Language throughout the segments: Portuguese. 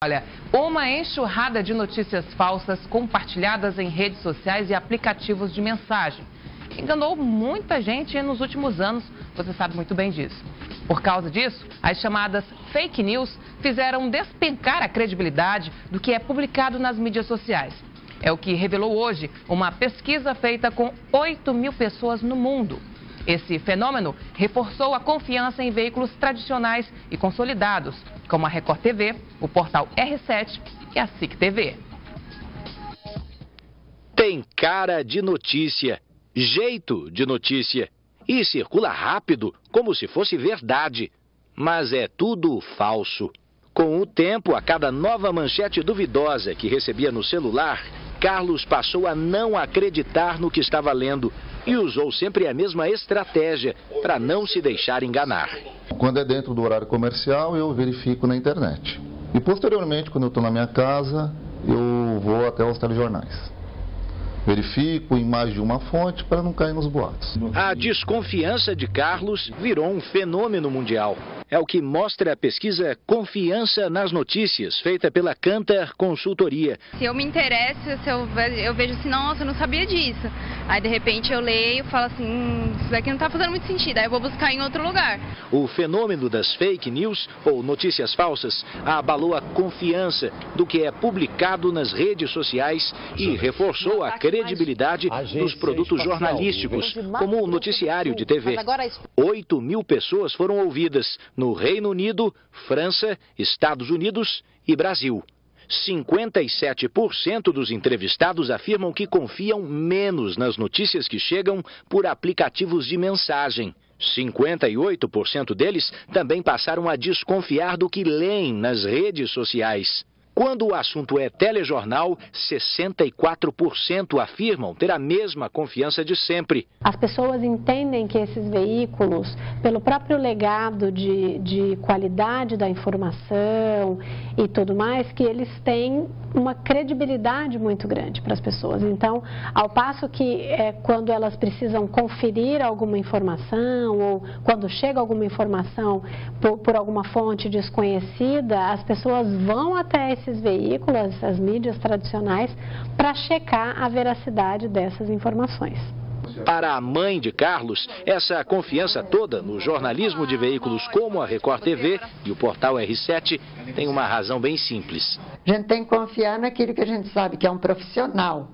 Olha, uma enxurrada de notícias falsas compartilhadas em redes sociais e aplicativos de mensagem. Enganou muita gente nos últimos anos, você sabe muito bem disso. Por causa disso, as chamadas fake news fizeram despencar a credibilidade do que é publicado nas mídias sociais. É o que revelou hoje uma pesquisa feita com 8 mil pessoas no mundo. Esse fenômeno reforçou a confiança em veículos tradicionais e consolidados, como a Record TV, o portal R7 e a SIC TV. Tem cara de notícia, jeito de notícia e circula rápido, como se fosse verdade. Mas é tudo falso. Com o tempo, a cada nova manchete duvidosa que recebia no celular, Carlos passou a não acreditar no que estava lendo e usou sempre a mesma estratégia para não se deixar enganar. Quando é dentro do horário comercial, eu verifico na internet. E posteriormente, quando eu estou na minha casa, eu vou até os telejornais. Verifico em mais de uma fonte para não cair nos boatos. A desconfiança de Carlos virou um fenômeno mundial. É o que mostra a pesquisa Confiança nas Notícias, feita pela Cantar Consultoria. Se eu me interesso, eu vejo assim, nossa, eu não sabia disso. Aí, de repente, eu leio e falo assim, isso daqui não está fazendo muito sentido, aí eu vou buscar em outro lugar. O fenômeno das fake news, ou notícias falsas, abalou a confiança do que é publicado nas redes sociais e reforçou a credibilidade dos produtos jornalísticos, como o noticiário de TV. 8 mil pessoas foram ouvidas no Reino Unido, França, Estados Unidos e Brasil. 57% dos entrevistados afirmam que confiam menos nas notícias que chegam por aplicativos de mensagem. 58% deles também passaram a desconfiar do que leem nas redes sociais. Quando o assunto é telejornal, 64% afirmam ter a mesma confiança de sempre. As pessoas entendem que esses veículos, pelo próprio legado de qualidade da informação e tudo mais, que eles têm uma credibilidade muito grande para as pessoas. Então, ao passo que quando elas precisam conferir alguma informação ou quando chega alguma informação por alguma fonte desconhecida, as pessoas vão até esses veículos, as mídias tradicionais, para checar a veracidade dessas informações. Para a mãe de Carlos, essa confiança toda no jornalismo de veículos como a Record TV e o portal R7 tem uma razão bem simples. A gente tem que confiar naquilo que a gente sabe que é um profissional.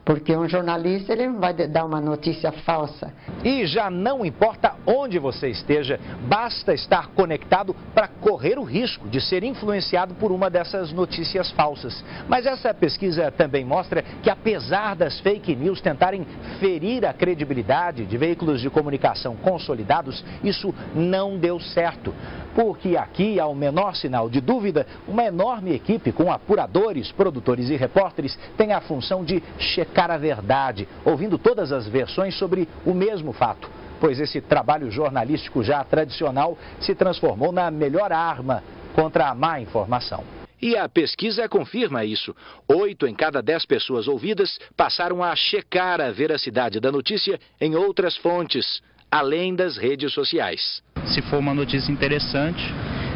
Porque um jornalista, ele não vai dar uma notícia falsa. E já não importa onde você esteja, basta estar conectado para correr o risco de ser influenciado por uma dessas notícias falsas. Mas essa pesquisa também mostra que, apesar das fake news tentarem ferir a credibilidade de veículos de comunicação consolidados, isso não deu certo. Porque aqui, ao menor sinal de dúvida, uma enorme equipe com apuradores, produtores e repórteres tem a função de checar a verdade, ouvindo todas as versões sobre o mesmo fato. Pois esse trabalho jornalístico já tradicional se transformou na melhor arma contra a má informação. E a pesquisa confirma isso. 8 em cada 10 pessoas ouvidas passaram a checar a veracidade da notícia em outras fontes, além das redes sociais. Se for uma notícia interessante,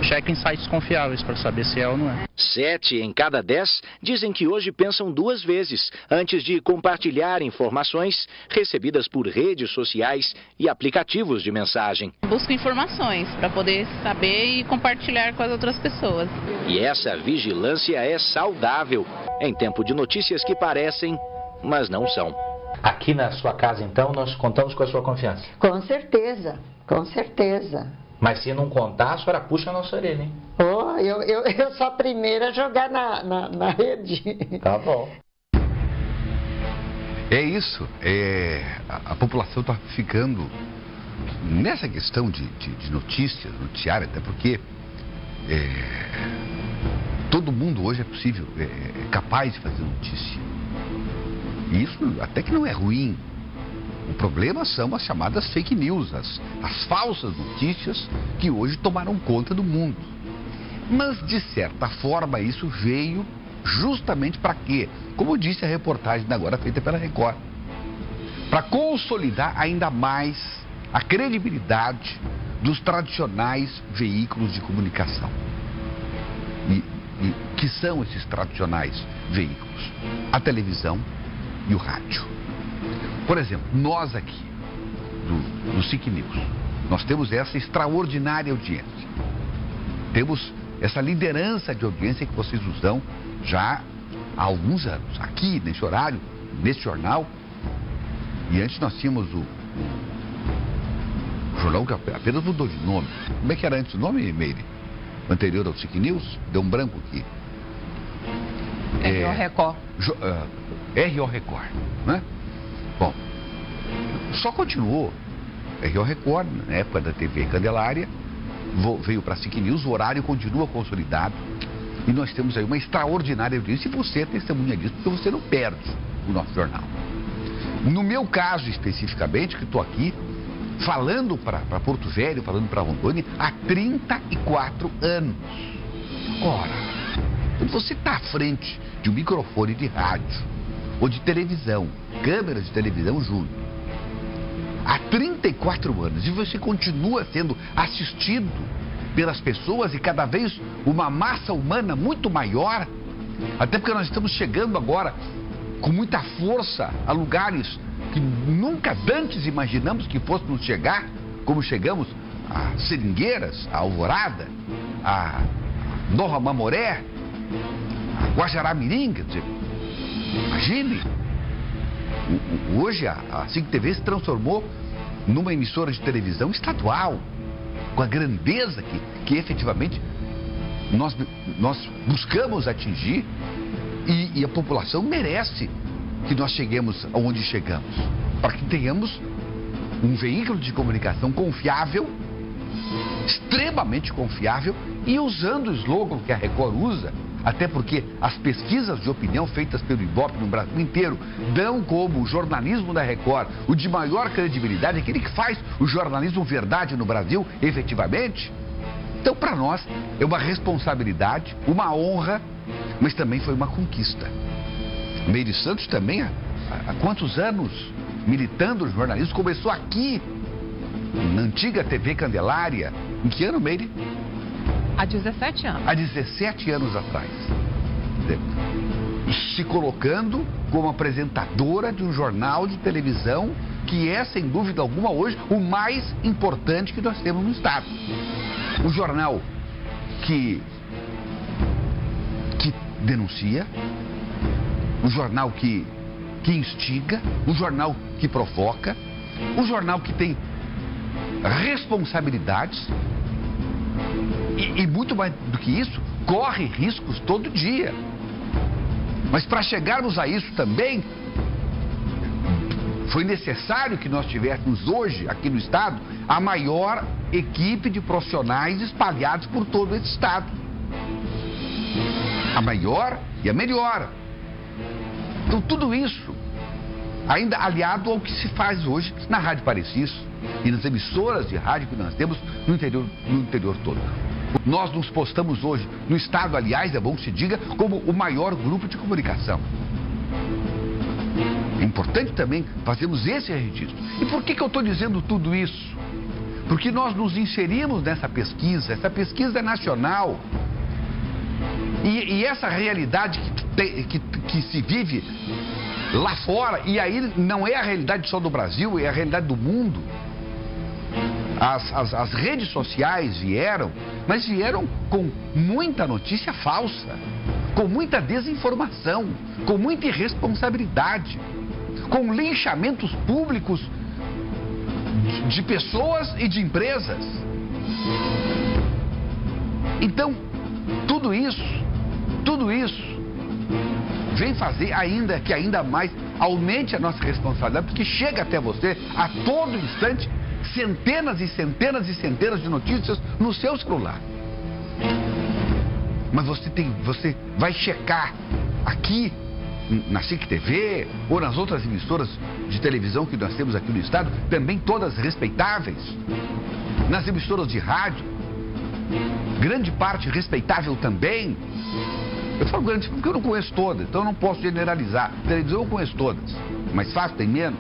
cheque em sites confiáveis para saber se é ou não é. 7 em cada 10 dizem que hoje pensam 2 vezes antes de compartilhar informações recebidas por redes sociais e aplicativos de mensagem. Busco informações para poder saber e compartilhar com as outras pessoas. E essa vigilância é saudável em tempo de notícias que parecem, mas não são. Aqui na sua casa, então, nós contamos com a sua confiança. Com certeza, com certeza. Mas se não contar, a senhora puxa a nossa orelha, hein? Oh, eu sou a primeira a jogar na rede. Tá bom. É isso. A população está ficando nessa questão de notícias, noticiário, até porque todo mundo hoje é capaz de fazer notícia. E isso até que não é ruim. O problema são as chamadas fake news, as falsas notícias que hoje tomaram conta do mundo. Mas, de certa forma, isso veio justamente para quê? Como disse a reportagem agora feita pela Record. Para consolidar ainda mais a credibilidade dos tradicionais veículos de comunicação. E que são esses tradicionais veículos? A televisão e o rádio. Por exemplo, nós aqui, do SIC News, nós temos essa extraordinária audiência. Temos essa liderança de audiência que vocês nos dão já há alguns anos. Aqui, nesse horário, nesse jornal. E antes nós tínhamos o jornal que apenas mudou de nome. Como é que era antes o nome, Meire? Anterior ao SIC News? Deu um branco aqui. RO Record. RO Record, né? Bom, só continuou. RO Record, na época da TV Candelária, veio para a SIC News, o horário continua consolidado. E nós temos aí uma extraordinária audiência. E você é testemunha disso, porque você não perde o nosso jornal. No meu caso, especificamente, que estou aqui falando para Porto Velho, falando para Rondônia, há 34 anos. Ora, quando você está à frente de um microfone de rádio ou de televisão, câmeras de televisão junto, há 34 anos, e você continua sendo assistido pelas pessoas e cada vez uma massa humana muito maior, até porque nós estamos chegando agora com muita força a lugares que nunca antes imaginamos que fôssemos chegar, como chegamos a Seringueiras, a Alvorada, a Nova Mamoré, a Guajará-Mirim, quer dizer, imagine, hoje a SIC TV se transformou numa emissora de televisão estadual, com a grandeza que efetivamente nós buscamos atingir, e a população merece que nós cheguemos aonde chegamos, para que tenhamos um veículo de comunicação confiável, extremamente confiável, e usando o slogan que a Record usa, até porque as pesquisas de opinião feitas pelo Ibope no Brasil inteiro dão como o jornalismo da Record o de maior credibilidade, aquele que faz o jornalismo verdade no Brasil, efetivamente. Então, para nós, é uma responsabilidade, uma honra, mas também foi uma conquista. Meire Santos também, há quantos anos militando no jornalismo, começou aqui, na antiga TV Candelária. Em que ano, Meire? Há 17 anos. Há 17 anos atrás. Se colocando como apresentadora de um jornal de televisão que é, sem dúvida alguma, hoje o mais importante que nós temos no Estado. Um jornal que denuncia, um jornal que instiga, um jornal que provoca, um jornal que tem responsabilidades e muito mais do que isso, corre riscos todo dia. Mas para chegarmos a isso também, foi necessário que nós tivéssemos hoje, aqui no Estado, a maior equipe de profissionais espalhados por todo esse Estado. A maior e a melhor. Então tudo isso, ainda aliado ao que se faz hoje na Rádio Parecis e nas emissoras de rádio que nós temos no interior todo. Nós nos postamos hoje no Estado, aliás, é bom que se diga, como o maior grupo de comunicação. É importante também fazermos esse registro. E por que eu estou dizendo tudo isso? Porque nós nos inserimos nessa pesquisa, essa pesquisa é nacional. E essa realidade que se vive lá fora, e aí não é a realidade só do Brasil, é a realidade do mundo. As redes sociais vieram, mas vieram com muita notícia falsa, com muita desinformação, com muita irresponsabilidade, com linchamentos públicos de pessoas e de empresas. Então, tudo isso vem fazer que ainda mais aumente a nossa responsabilidade, porque chega até você a todo instante centenas e centenas e centenas de notícias no seu celular. Mas você vai checar aqui na SIC TV ou nas outras emissoras de televisão que nós temos aqui no Estado, também todas respeitáveis, nas emissoras de rádio, grande parte respeitável também. Eu falo grande porque eu não conheço todas, então eu não posso generalizar. Televisão eu conheço todas, mas fácil tem menos.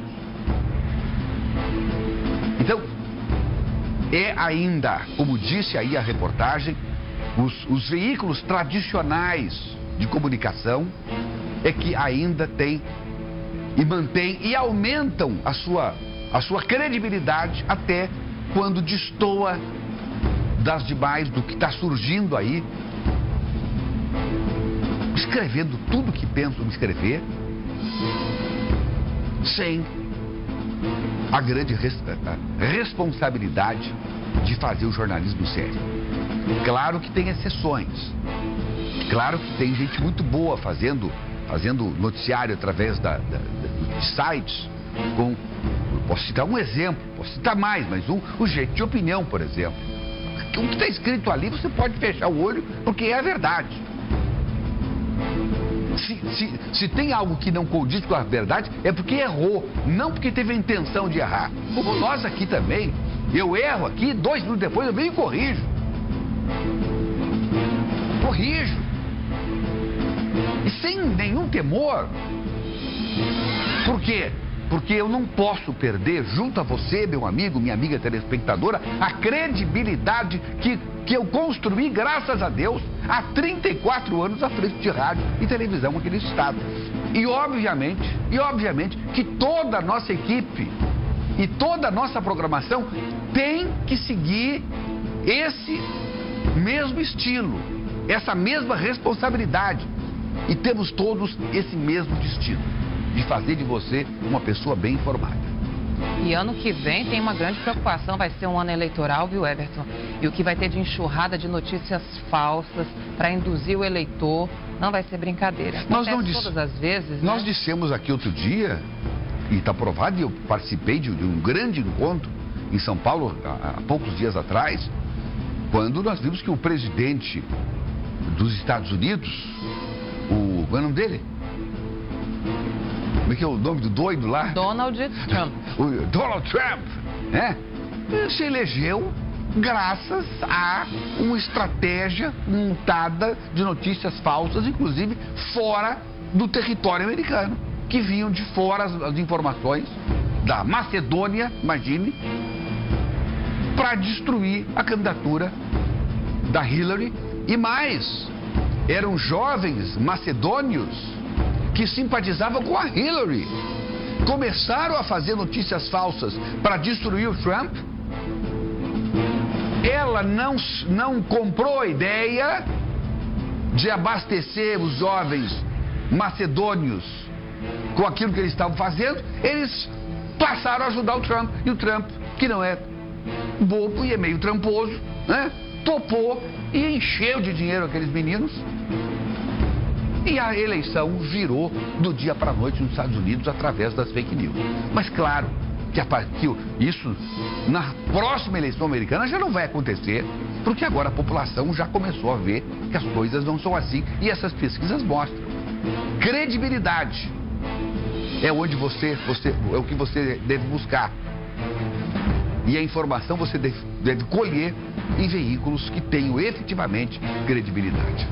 Então, é ainda, como disse aí a reportagem, os veículos tradicionais de comunicação é que ainda têm e mantêm e aumentam a sua credibilidade até quando destoa das demais, do que está surgindo aí, escrevendo tudo que pensam escrever, sem a grande responsabilidade de fazer o jornalismo sério. Claro que tem exceções, claro que tem gente muito boa fazendo noticiário através de sites, posso citar um exemplo, posso citar mais, mas o Jeito de Opinião, por exemplo. O que está escrito ali você pode fechar o olho porque é a verdade. Se tem algo que não condiz com a verdade, é porque errou, não porque teve a intenção de errar. Como nós aqui também, eu erro aqui, 2 minutos depois eu venho e corrijo. E sem nenhum temor. Por quê? Porque eu não posso perder, junto a você, meu amigo, minha amiga telespectadora, a credibilidade que eu construí, graças a Deus, há 34 anos à frente de rádio e televisão aqui nesse estado. E obviamente que toda a nossa equipe e toda a nossa programação tem que seguir esse mesmo estilo, essa mesma responsabilidade. E temos todos esse mesmo destino, de fazer de você uma pessoa bem informada. E ano que vem tem uma grande preocupação, vai ser um ano eleitoral, viu, Everton? E o que vai ter de enxurrada de notícias falsas para induzir o eleitor não vai ser brincadeira. Todas as vezes, nós dissemos aqui outro dia, e está provado, e eu participei de um grande encontro em São Paulo há poucos dias atrás, quando nós vimos que o presidente dos Estados Unidos, qual é o nome dele? Como é que é o nome do doido lá? Donald Trump. O Donald Trump, né? Se elegeu graças a uma estratégia montada de notícias falsas, inclusive fora do território americano, que vinham de fora as informações da Macedônia, imagine, para destruir a candidatura da Hillary. E mais, eram jovens macedônios que simpatizavam com a Hillary. Começaram a fazer notícias falsas para destruir o Trump. Ela não comprou a ideia de abastecer os jovens macedônios com aquilo que eles estavam fazendo. Eles passaram a ajudar o Trump. E o Trump, que não é bobo e é meio tramposo, né? Topou e encheu de dinheiro aqueles meninos. E a eleição virou do dia para a noite nos Estados Unidos através das fake news. Mas claro que isso na próxima eleição americana já não vai acontecer, porque agora a população já começou a ver que as coisas não são assim. E essas pesquisas mostram. Credibilidade é onde é o que você deve buscar. E a informação você deve colher em veículos que tenham efetivamente credibilidade.